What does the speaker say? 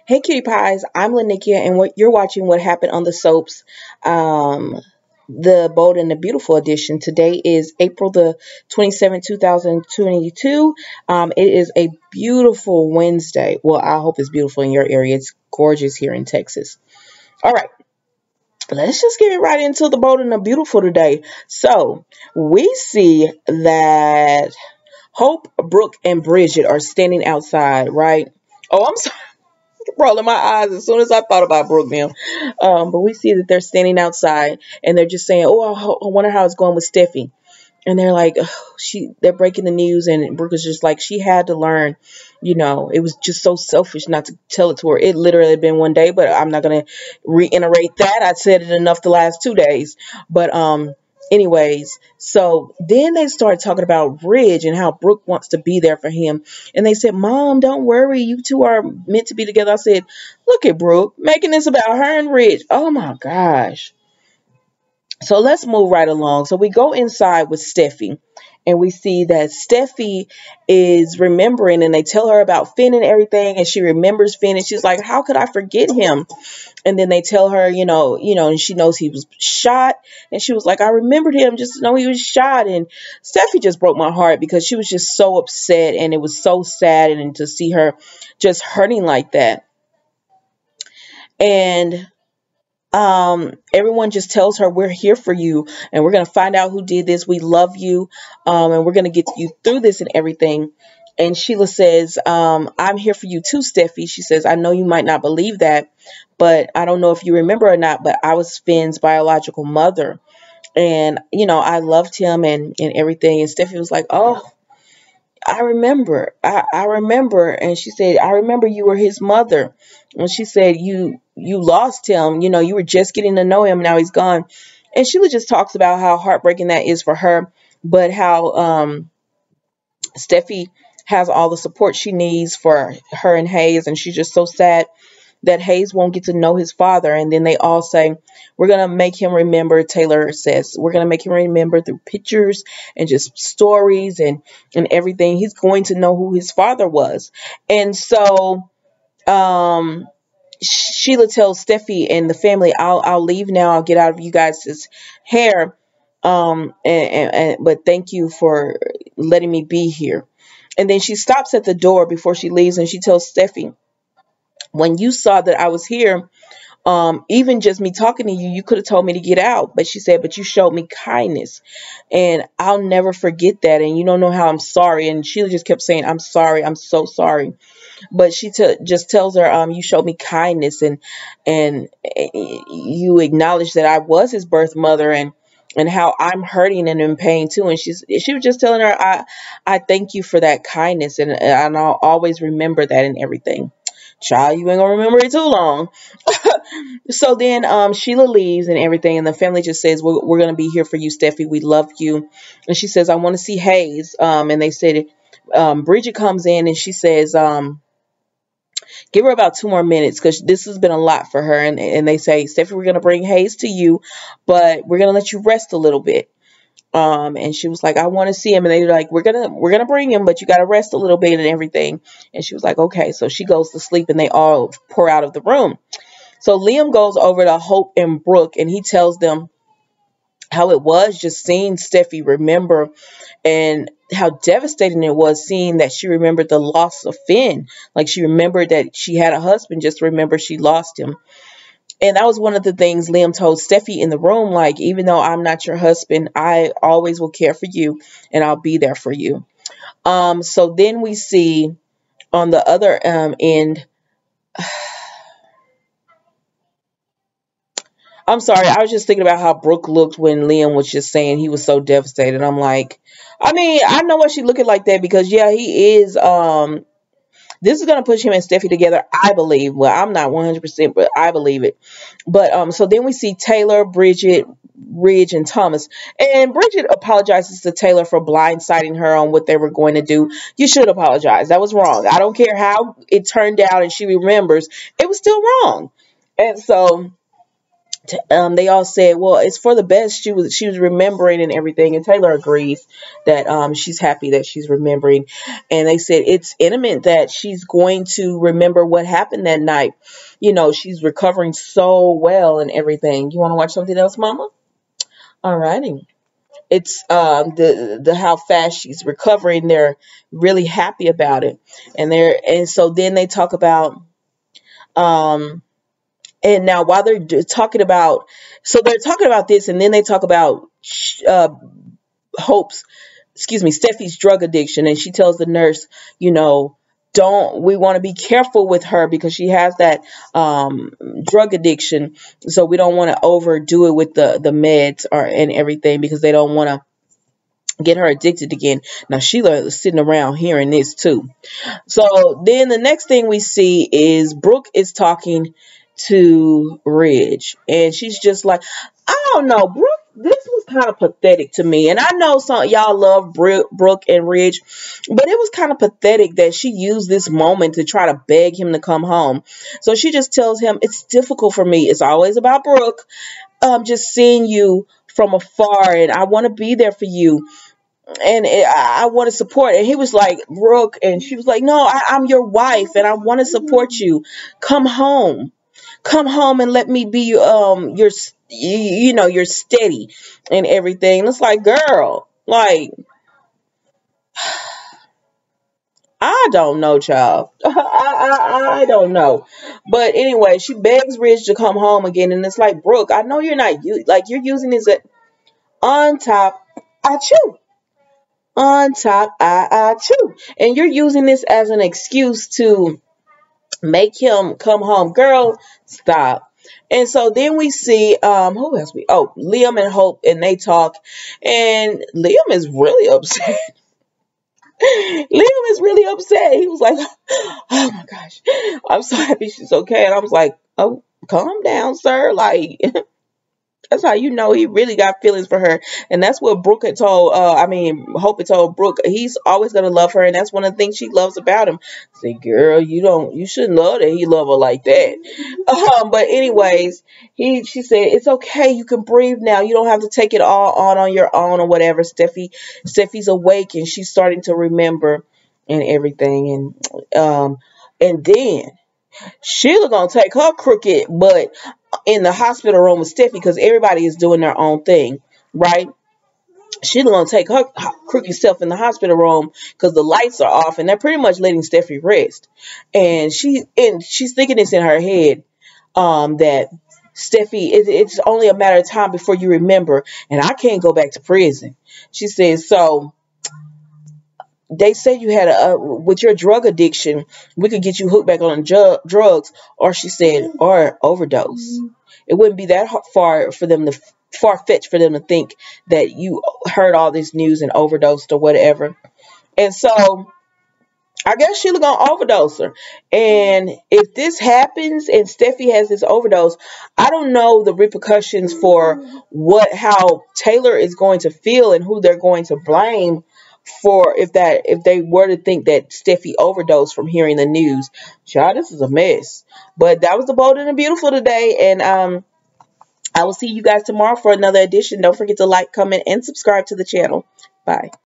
Hey Cutie Pies, I'm Lanikia, and what you're watching What Happened on the Soaps, the Bold and the Beautiful edition. Today is April the 27th, 2022. It is a beautiful Wednesday. Well, I hope it's beautiful in your area. It's gorgeous here in Texas. All right, let's just get right into the Bold and the Beautiful today. So we see that Hope, Brooke, and Bridget are standing outside, right? Oh, I'm sorry. Rolling my eyes as soon as I thought about Brooke now. But we see that they're standing outside and they're just saying, "Oh, I wonder how it's going with Steffy." And they're like, they're breaking the news, and Brooke is just like, she had to learn, it was just so selfish not to tell it to her. It literally had been one day, but I'm not gonna reiterate that. I said it enough the last 2 days, but anyways, so then they started talking about Ridge and how Brooke wants to be there for him, and they said, "Mom, don't worry, you two are meant to be together." I said, "Look at Brooke making this about her and Ridge. Oh my gosh." So let's move right along. So we go inside with Steffi, and we see that Steffi is remembering, and they tell her about Finn and everything, and she remembers Finn, and she's like, "How could I forget him?" And then they tell her, and she knows he was shot, and she was like, "I remembered him, just to know he was shot." And Steffi just broke my heart because she was just so upset, and it was so sad, and to see her just hurting like that. And everyone just tells her, "We're here for you, and we're going to find out who did this. We love you, and we're going to get you through this and everything." And Sheila says, "I'm here for you too, Steffi." She says, "I know you might not believe that, but I don't know if you remember or not, but I was Finn's biological mother, and I loved him and everything." And Steffi was like, "Oh, I remember. I remember." And she said, "I remember you were his mother." And she said, you lost him. You were just getting to know him. Now he's gone." And Sheila just talks about how heartbreaking that is for her, but how Steffi has all the support she needs for her and Hayes. And she's just so sad that Hayes won't get to know his father. And then they all say, "We're going to make him remember," Taylor says, "we're going to make him remember through pictures and just stories and everything. He's going to know who his father was." And so Sheila tells Steffi and the family, I'll leave now. I'll get out of you guys' hair. But thank you for letting me be here." And then she stops at the door before she leaves, and she tells Steffi, "When you saw that I was here, even just me talking to you, you could have told me to get out." But she said, "But you showed me kindness, and I'll never forget that. And you don't know how I'm sorry." And Sheila just kept saying, "I'm sorry. I'm so sorry." But she just tells her, "You showed me kindness, and you acknowledged that I was his birth mother, and how I'm hurting and in pain too." And she was just telling her, I thank you for that kindness, and I'll always remember that and everything." Child, you ain't gonna remember it too long. So then Sheila leaves and everything, and the family just says, we're gonna be here for you, Steffi. We love you." And she says, "I want to see Hayes." And they said, Bridget comes in, and she says, "Give her about 2 more minutes, because this has been a lot for her." And they say, "Steffi, we're going to bring Hayes to you, but we're going to let you rest a little bit." And she was like, "I want to see him." And they're like, we're going to bring him, but you got to rest a little bit and everything." And she was like, "Okay." So she goes to sleep, and they all pour out of the room. So Liam goes over to Hope and Brooke, and he tells them how it was just seeing Steffi remember, and how devastating it was seeing that she remembered the loss of Finn. Like, she remembered that she had a husband, just remember she lost him. And that was one of the things Liam told Steffi in the room, like, "Even though I'm not your husband, I always will care for you, and I'll be there for you." So then we see on the other end, I'm sorry, I was just thinking about how Brooke looked when Liam was just saying he was so devastated. I'm like, I mean, I know why she looking like that, because yeah, he is. This is gonna push him and Steffi together, I believe. Well, I'm not 100%, but I believe it. But so then we see Taylor, Bridget, Ridge, and Thomas. And Bridget apologizes to Taylor for blindsiding her on what they were going to do. You should apologize. That was wrong. I don't care how it turned out and she remembers. It was still wrong. And so They all said, well, it's for the best. She was remembering and everything, and Taylor agrees that she's happy that she's remembering, and they said it's intimate that she's going to remember what happened that night. She's recovering so well and everything. You want to watch something else, Mama? Alrighty. It's the how fast she's recovering. They're really happy about it, and so then they talk about and now while talking about, so they're talking about this, and then they talk about uh, Hope's, excuse me, Steffi's drug addiction, and she tells the nurse, don't we want to be careful with her because she has that drug addiction, so we don't want to overdo it with the meds and everything because they don't want to get her addicted again. Now Sheila is sitting around hearing this too. So then the next thing we see is Brooke is talking to Ridge, and she's just like, I don't know, Brooke, this was kind of pathetic to me. And I know some y'all love Brooke and Ridge, but it was kind of pathetic that she used this moment to try to beg him to come home. So she just tells him, it's difficult for me. It's always about Brooke. Just seeing you from afar, and I want to be there for you, and I want to support. And he was like, Brooke, and she was like, no, I'm your wife and I want to support you. Come home. Come home and let me be your you're steady and everything. And it's like, girl, like, I don't know, child. I don't know. But anyway, she begs Ridge to come home again, and it's like, Brooke, I know you're not you're using this on top. I chew. On top, I chew. And you're using this as an excuse to make him come home. Girl, stop. And so then we see who else Liam and Hope, and they talk, and Liam is really upset. Liam is really upset. He was like, oh my gosh, I'm so happy she's okay. And I was like, oh, calm down, sir. Like, that's how you know he really got feelings for her. And that's what Brooke had told, Hope had told Brooke, he's always going to love her. And that's one of the things she loves about him. Say, girl, you shouldn't love that he love her like that. But anyways, she said, it's okay. You can breathe now. You don't have to take it all on your own or whatever. Steffi's awake and she's starting to remember and everything. And then Sheila gonna take her crooked butt in the hospital room with Steffi because everybody is doing their own thing, right? Sheila gonna take her crooked self in the hospital room because the lights are off and they're pretty much letting Steffi rest. And she's thinking this in her head, that Steffi, it's only a matter of time before you remember, and I can't go back to prison. She says, so they say you had with your drug addiction, we could get you hooked back on drugs, or she said, or overdose. It wouldn't be that far-fetched for them to think that you heard all this news and overdosed or whatever. And so I guess Sheila gonna overdose her. And if this happens and Steffi has this overdose, I don't know the repercussions for how Taylor is going to feel and who they're going to blame for if they were to think that Steffi overdosed from hearing the news. Child, this is a mess. But that was the Bold and the Beautiful today, and I will see you guys tomorrow for another edition. Don't forget to like, comment, and subscribe to the channel. Bye.